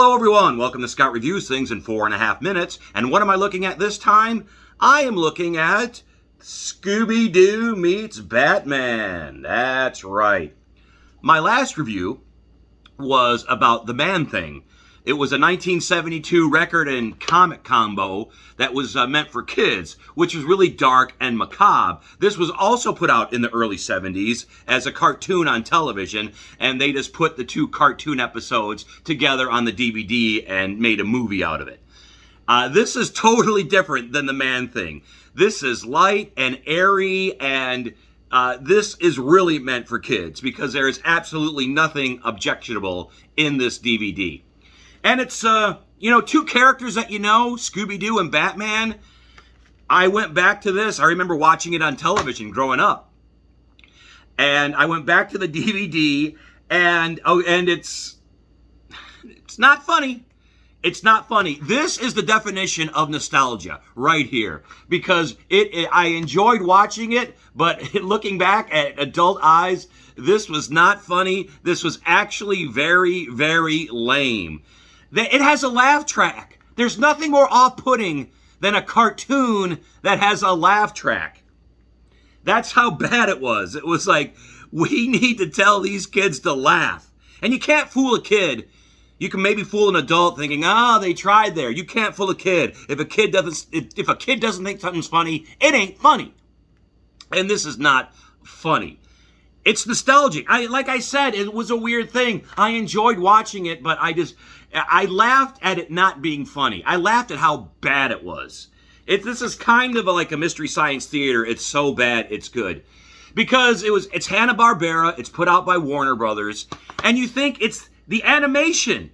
Hello everyone, welcome to Scott Reviews Things in 4.5 minutes. And what am I looking at this time? I am looking at Scooby Doo Meets Batman. That's right. My last review was about The Man-Thing. It was a 1972 record and comic combo that was meant for kids, which was really dark and macabre. This was also put out in the early 70s as a cartoon on television, and they just put the two cartoon episodes together on the DVD and made a movie out of it. This is totally different than The Man-Thing. This is light and airy, and this is really meant for kids because there is absolutely nothing objectionable in this DVD. And it's, two characters that you know, Scooby-Doo and Batman. I went back to this. I remember watching it on television growing up. And I went back to the DVD, and it's not funny. It's not funny. This is the definition of nostalgia right here. Because I enjoyed watching it, but looking back at adult eyes, this was not funny. This was actually very, very lame. It has a laugh track. There's nothing more off-putting than a cartoon that has a laugh track. That's how bad it was. It was like, we need to tell these kids to laugh. And you can't fool a kid. You can maybe fool an adult thinking, they tried there. You can't fool a kid. If a kid doesn't think something's funny, it ain't funny. And this is not funny. It's nostalgic. Like I said, it was a weird thing. I enjoyed watching it, but I laughed at it not being funny. I laughed at how bad it was. This is kind of like a Mystery Science Theater. It's so bad, it's good. Because it's Hanna-Barbera, it's put out by Warner Brothers, and you think it's the animation.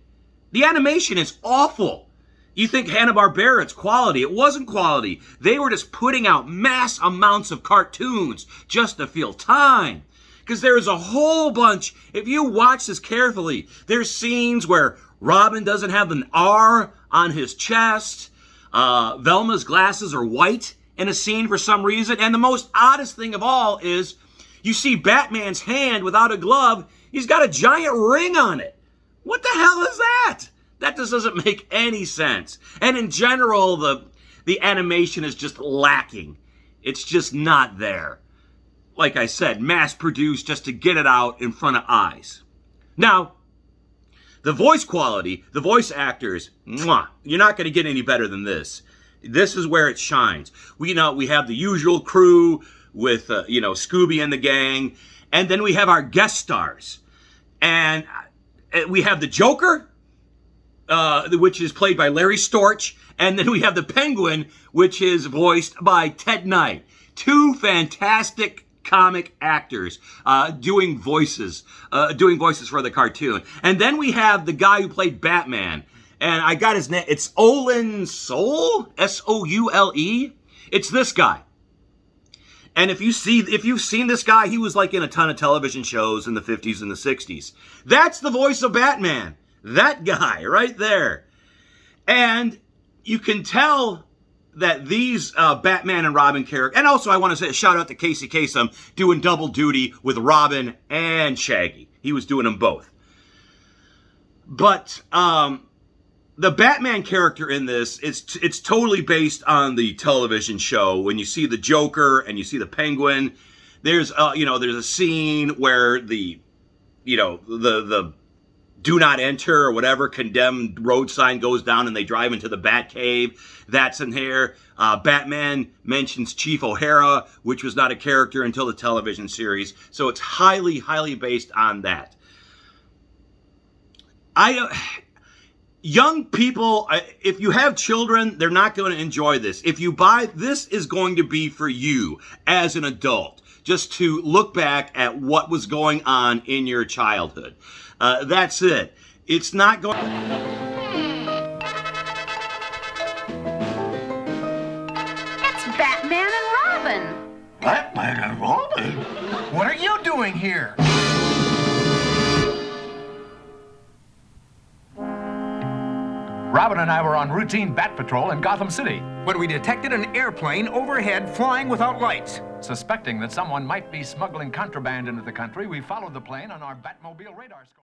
The animation is awful. You think Hanna-Barbera, it's quality. It wasn't quality. They were just putting out mass amounts of cartoons just to fill time. Because there is a whole bunch, if you watch this carefully, there's scenes where Robin doesn't have an R on his chest. Velma's glasses are white in a scene for some reason. And the most oddest thing of all is you see Batman's hand without a glove. He's got a giant ring on it. What the hell is that? That just doesn't make any sense. And in general, the animation is just lacking. It's just not there. Like I said, mass-produced just to get it out in front of eyes. Now, the voice quality, the voice actors, mwah, you're not going to get any better than this. This is where it shines. We have the usual crew with, Scooby and the gang. And then we have our guest stars. And we have the Joker, which is played by Larry Storch. And then we have the Penguin, which is voiced by Ted Knight. Two fantastic comic actors doing voices for the cartoon. And then we have the guy who played Batman. And I got his name. It's Olin Soule? S-O-U-L-E? It's this guy. And if you've seen this guy, he was like in a ton of television shows in the 50s and the 60s. That's the voice of Batman. That guy right there. And you can tell that these Batman and Robin characters, and also I want to say a shout out to Casey Kasem doing double duty with Robin and Shaggy. He was doing them both. But the Batman character in this, it's totally based on the television show. When you see the Joker and you see the Penguin, there's a scene where the do not enter or whatever condemned road sign goes down and they drive into the Batcave. That's in here. Batman mentions Chief O'Hara, which was not a character until the television series. So it's highly, highly based on that. Young people, if you have children, they're not going to enjoy this. If you buy, this is going to be for you as an adult, just to look back at what was going on in your childhood. That's it. It's not going... It's Batman and Robin. Batman and Robin? What are you doing here? Robin and I were on routine bat patrol in Gotham City when we detected an airplane overhead flying without lights. Suspecting that someone might be smuggling contraband into the country, we followed the plane on our Batmobile radar scope.